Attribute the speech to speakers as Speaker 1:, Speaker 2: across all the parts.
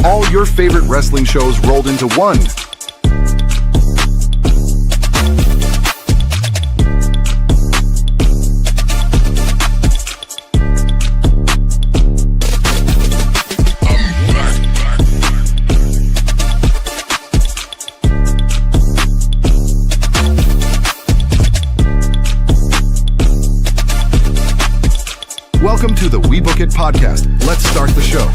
Speaker 1: All your favorite wrestling shows rolled into one. Welcome to the We Book It podcast. Let's start the show.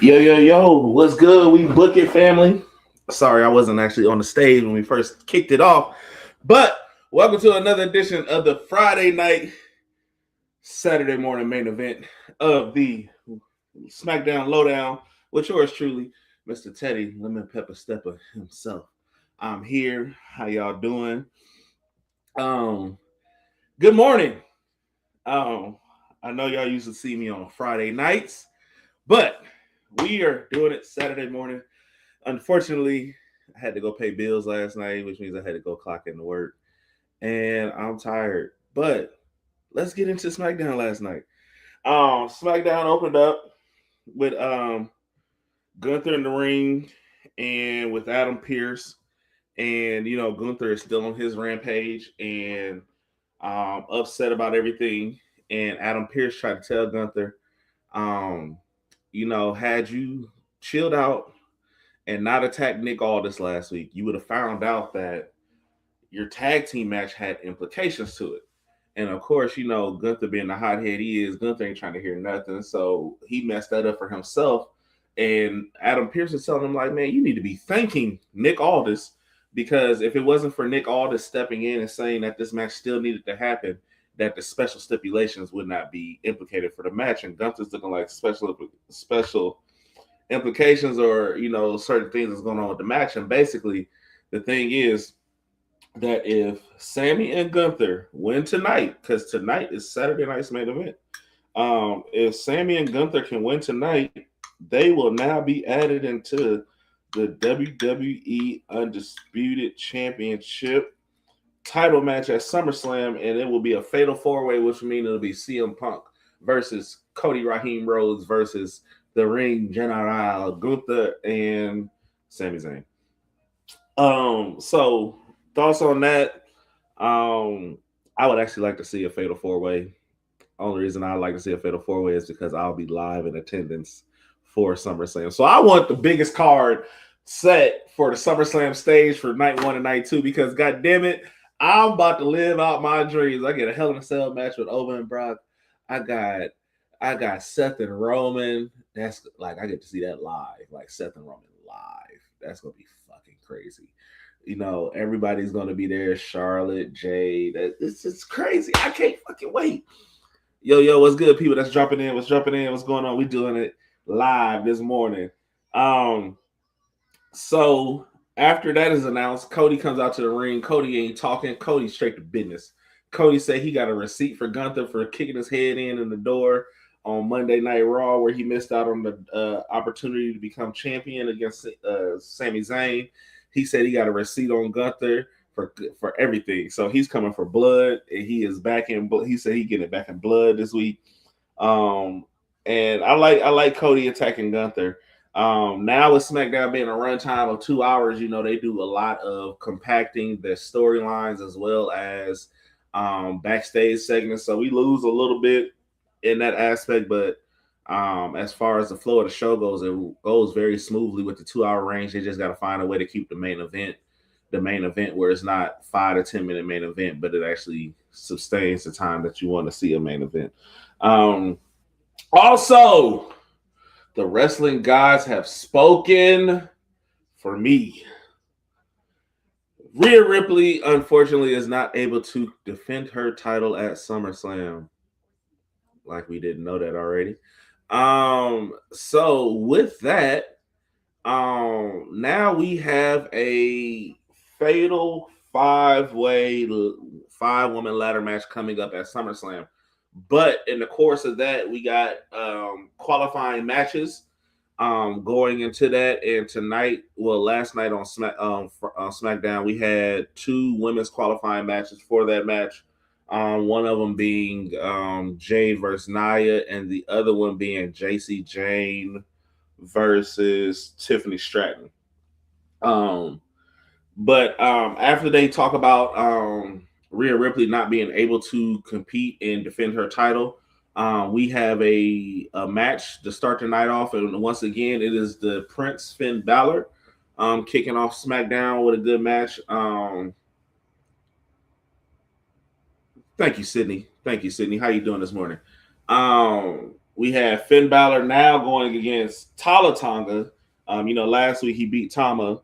Speaker 2: Yo, what's good? We Book It family. Sorry, I wasn't actually on the stage when we first kicked it off, but welcome to another edition of the Friday night, Saturday morning main event of the SmackDown Lowdown with yours truly, Mr. Teddy Lemon Pepper Stepper himself. I'm here. How y'all doing? Good morning. I know y'all used to see me on Friday nights, but we are doing it Saturday morning. Unfortunately, I had to go pay bills last night, which means I had to go clock into work, and I'm tired. But let's get into SmackDown last night. SmackDown opened up with Gunther in the ring and with Adam Pearce, and Gunther is still on his rampage and upset about everything. And Adam Pearce tried to tell Gunther, had you chilled out and not attacked Nick Aldis last week, you would have found out that your tag team match had implications to it. And of course, Gunther being the hothead he is, Gunther ain't trying to hear nothing. So he messed that up for himself. And Adam Pearce is telling him, like, man, you need to be thanking Nick Aldis, because if it wasn't for Nick Aldis stepping in and saying that this match still needed to happen, that the special stipulations would not be implicated for the match. And Gunther's looking like special implications or, certain things that's going on with the match. And basically, the thing is that if Sami and Gunther win tonight, because tonight is Saturday night's main event, if Sami and Gunther can win tonight, they will now be added into the WWE Undisputed Championship title match at SummerSlam, and it will be a fatal four-way, which will mean it'll be CM Punk versus Cody Rhodes versus the Ring General, Gunther and Sami Zayn. So thoughts on that? I would actually like to see a fatal four-way. Only reason I like to see a fatal four-way is because I'll be live in attendance for SummerSlam. So I want the biggest card set for the SummerSlam stage for night 1 and night 2, because God damn it, I'm about to live out my dreams. I get a Hell in a Cell match with Ova and Brock. I got Seth and Roman. That's like, I get to see that live, like Seth and Roman live. That's gonna be fucking crazy. Everybody's gonna be there. Charlotte, Jade. It's crazy. I can't fucking wait. Yo, what's good, people? That's dropping in. What's going on? We doing it live this morning. So after that is announced, Cody comes out to the ring. Cody ain't talking. Cody's straight to business. Cody said he got a receipt for Gunther for kicking his head in the door on Monday Night Raw, where he missed out on the opportunity to become champion against Sami Zayn. He said he got a receipt on Gunther for everything. So he's coming for blood, and he is back in. He said he getting it back in blood this week. And I like Cody attacking Gunther. Now with SmackDown being a runtime of 2 hours, they do a lot of compacting their storylines as well as backstage segments. So we lose a little bit in that aspect, but as far as the flow of the show goes, it goes very smoothly with the 2 hour range. They just got to find a way to keep the main event where it's not 5 to 10 minute main event, but it actually sustains the time that you want to see a main event. Also, the wrestling gods have spoken for me. Rhea Ripley, unfortunately, is not able to defend her title at SummerSlam. Like we didn't know that already. So with that, now we have a fatal 5-woman ladder match coming up at SummerSlam. But in the course of that, we got qualifying matches. Going into that, and tonight, well, last night on SmackDown, we had 2 women's qualifying matches for that match. One of them being Jade versus Nia, and the other one being JC Jane versus Tiffany Stratton. But after they talk about Rhea Ripley not being able to compete and defend her title, we have a match to start the night off. And once again, it is the Prince Finn Bálor kicking off SmackDown with a good match. Thank you, Sydney. Thank you, Sydney. How you doing this morning? We have Finn Bálor now going against Talla Tonga. Last week he beat Tama.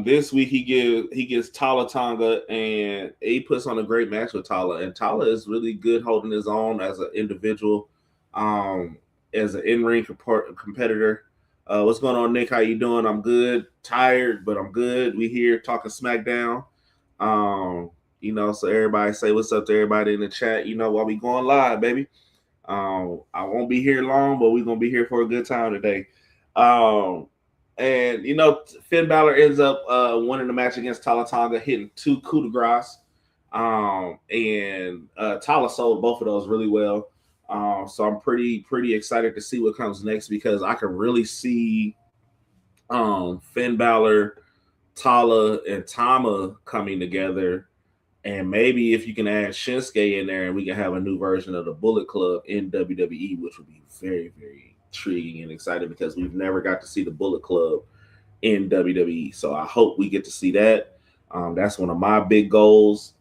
Speaker 2: This week he gets Talla Tonga, and he puts on a great match with Talla. And Talla is really good holding his own as an individual, as an in-ring competitor. What's going on, Nick? How you doing? I'm good. Tired, but I'm good. We here talking SmackDown. So everybody say what's up to everybody in the chat, while we going live, baby. I won't be here long, but we're going to be here for a good time today. And Finn Bálor ends up winning the match against Talla Tonga, hitting 2 coup de grace. And Talla sold both of those really well. So I'm pretty excited to see what comes next, because I can really see Finn Bálor, Talla, and Tama coming together. And maybe if you can add Shinsuke in there, and we can have a new version of the Bullet Club in WWE, which would be very, very intriguing and exciting, because we've never got to see the Bullet Club in WWE. So I hope we get to see that. That's one of my big goals.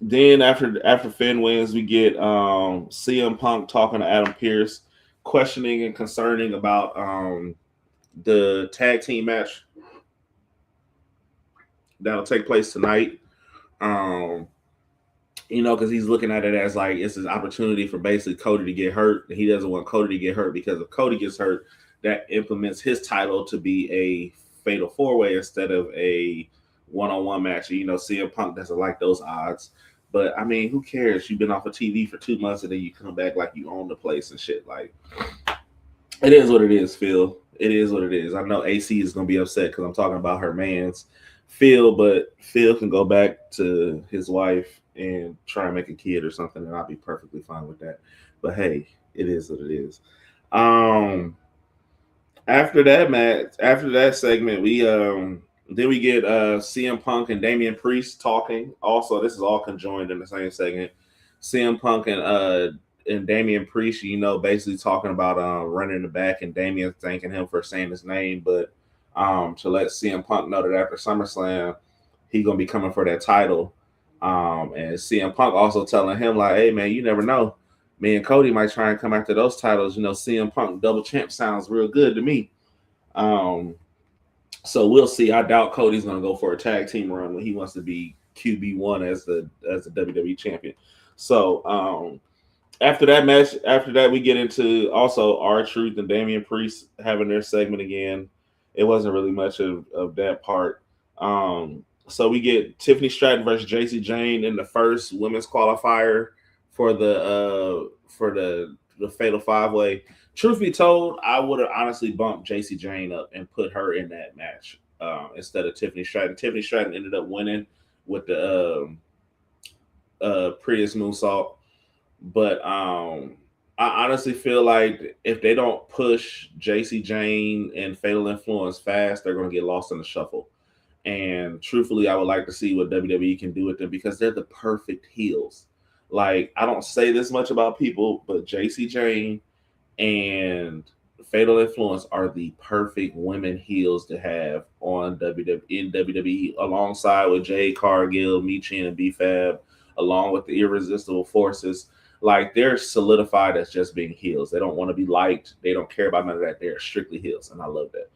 Speaker 2: Then after Finn wins, we get CM Punk talking to Adam Pearce, questioning and concerning about the tag team match that'll take place tonight. Because he's looking at it as like it's an opportunity for basically Cody to get hurt. He doesn't want Cody to get hurt, because if Cody gets hurt, that implements his title to be a fatal 4-way instead of a one-on-one match. CM Punk doesn't like those odds. But I mean, who cares? You've been off of TV for 2 months, and then you come back like you own the place and shit. Like, it is what it is, Phil. It is what it is. I know AC is gonna be upset because I'm talking about her man's Phil, but Phil can go back to his wife and try and make a kid or something, and I'll be perfectly fine with that. But hey, it is what it is. After that segment, we get CM Punk and Damian Priest talking. Also, this is all conjoined in the same segment. CM Punk and Damian Priest, basically talking about running the back, and Damian thanking him for saying his name, but to let CM Punk know that after SummerSlam, he's gonna be coming for that title. And CM Punk also telling him like, "Hey man, you never know. Me and Cody might try and come after those titles. CM Punk double champ sounds real good to me." So we'll see. I doubt Cody's gonna go for a tag team run when he wants to be QB1 as the WWE champion. So after that we get into also R-Truth and Damian Priest having their segment again. It wasn't really much of that part. So we get Tiffany Stratton versus JC Jane in the first women's qualifier for the Fatal 5-Way. Truth be told, I would have honestly bumped JC Jane up and put her in that match instead of Tiffany Stratton. Tiffany Stratton ended up winning with the Prius moonsault. But I honestly feel like if they don't push JC Jane and Fatal Influence fast, they're going to get lost in the shuffle. And truthfully, I would like to see what WWE can do with them, because they're the perfect heels. Like, I don't say this much about people, but JC Jane and Fatal Influence are the perfect women heels to have in WWE, alongside with Jade Cargill, Michin, and B-Fab, along with the Irresistible Forces. Like, they're solidified as just being heels. They don't want to be liked. They don't care about none of that. They're strictly heels, and I love that.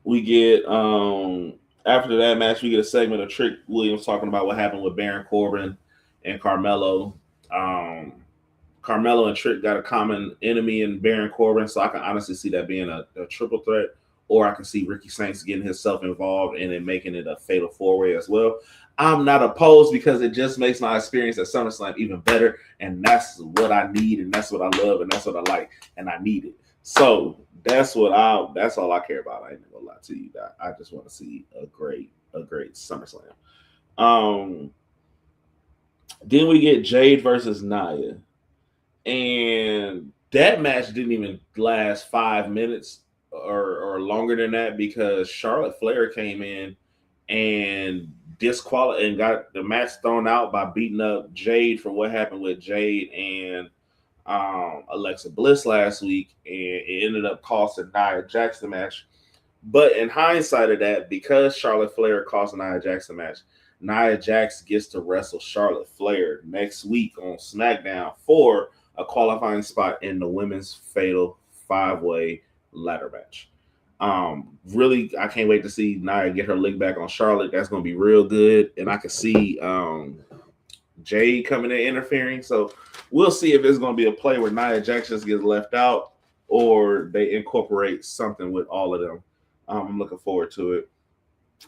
Speaker 2: We get after that match, we get a segment of Trick Williams talking about what happened with Baron Corbin and Carmelo. Carmelo and Trick got a common enemy in Baron Corbin, so I can honestly see that being a triple threat, or I can see Ricky Saints getting himself involved and then making it a fatal 4-way as well. I'm not opposed because it just makes my experience at SummerSlam even better, and that's what I need, and that's what I love, and that's what I like, and I need it. So that's all I care about. I ain't gonna lie to you. I just want to see a great SummerSlam. Then we get Jade versus Nia, and that match didn't even last 5 minutes or longer than that because Charlotte Flair came in and got the match thrown out by beating up Jade for what happened with Jade and Alexa Bliss last week, and it ended up costing Nia Jax the match. But in hindsight of that, because Charlotte Flair cost Nia Jax the match, Nia Jax gets to wrestle Charlotte Flair next week on SmackDown for a qualifying spot in the women's fatal 5-way ladder match. Really, I can't wait to see Nia get her lick back on Charlotte. That's going to be real good. And I can see Jade coming in interfering. So we'll see if it's going to be a play where Nia Jax just gets left out or they incorporate something with all of them. I'm looking forward to it.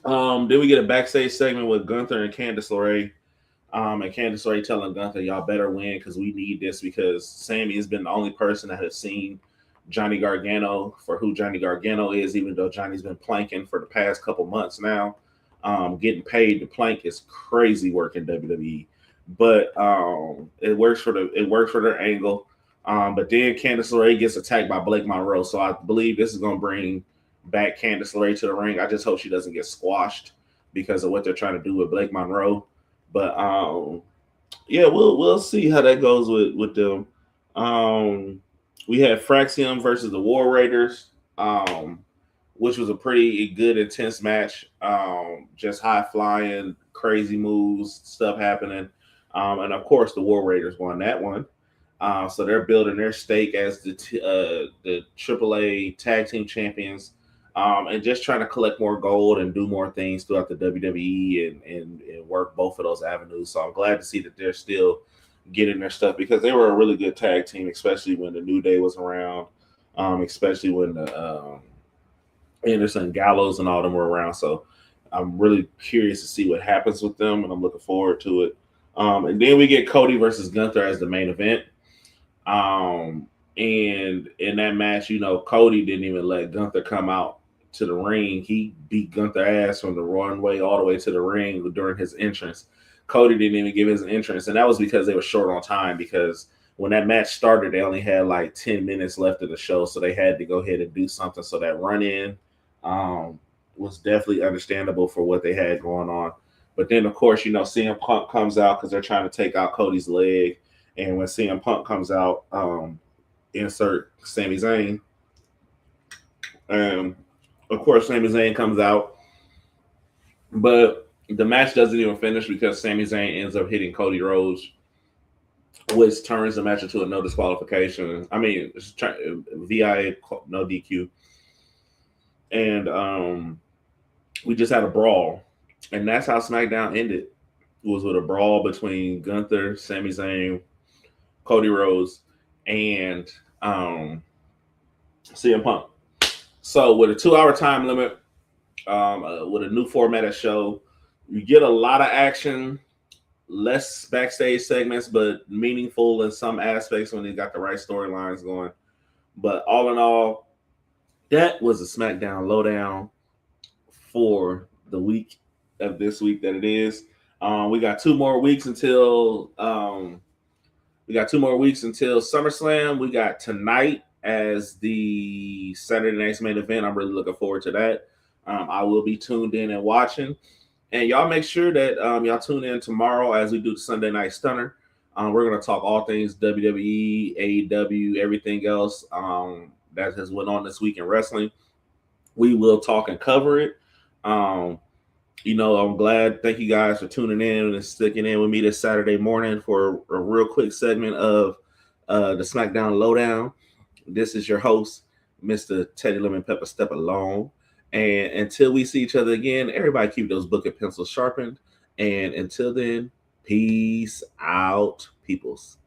Speaker 2: Then we get a backstage segment with Gunther and Candice LeRae. And Candice LeRae telling Gunther, y'all better win because we need this, because Sami has been the only person that has seen Johnny Gargano for who Johnny Gargano is, even though Johnny's been planking for the past couple months now. Getting paid to plank is crazy work in WWE. But it works for their angle. But then Candice LeRae gets attacked by Blake Monroe. So I believe this is going to bring back Candice LeRae to the ring. I just hope she doesn't get squashed because of what they're trying to do with Blake Monroe. But yeah, we'll see how that goes with them. We had Fraxiom versus the War Raiders, which was a pretty good, intense match. Just high flying, crazy moves, stuff happening. And of course, the War Raiders won that one. So they're building their stake as the AAA tag team champions, and just trying to collect more gold and do more things throughout the WWE and work both of those avenues. So I'm glad to see that they're still getting their stuff, because they were a really good tag team, especially when the New Day was around, especially when the Anderson Gallows and all them were around. So I'm really curious to see what happens with them, and I'm looking forward to it. And then we get Cody versus Gunther as the main event. And in that match, Cody didn't even let Gunther come out to the ring. He beat Gunther ass from the runway all the way to the ring during his entrance. Cody didn't even give his entrance, and that was because they were short on time, because when that match started, they only had like 10 minutes left of the show, so they had to go ahead and do something. So that run-in was definitely understandable for what they had going on. But then, of course, CM Punk comes out because they're trying to take out Cody's leg. And when CM Punk comes out, insert Sami Zayn. Of course, Sami Zayn comes out. But the match doesn't even finish because Sami Zayn ends up hitting Cody Rhodes, which turns the match into a no disqualification. I mean, it's VIA, no DQ. And we just had a brawl. And that's how SmackDown ended. It was with a brawl between Gunther, Sami Zayn, Cody Rhodes, and CM Punk. So with a 2-hour time limit, with a new formatted show, you get a lot of action, less backstage segments, but meaningful in some aspects when they got the right storylines going. But all in all, that was a SmackDown Lowdown for the week of this week that it is. We got 2 more weeks until SummerSlam. We got tonight as the Saturday night's main event. I'm really looking forward to that. I will be tuned in and watching. And y'all make sure that y'all tune in tomorrow as we do the Sunday Night Stunner. We're going to talk all things WWE, AEW, everything else that has went on this week in wrestling. We will talk and cover it. I'm glad. Thank you guys for tuning in and sticking in with me this Saturday morning for a real quick segment of the SmackDown Lowdown. This is your host, Mr. Teddy Lemon Pepper Step Alone. And until we see each other again, everybody keep those book and pencils sharpened. And until then, peace out, peoples.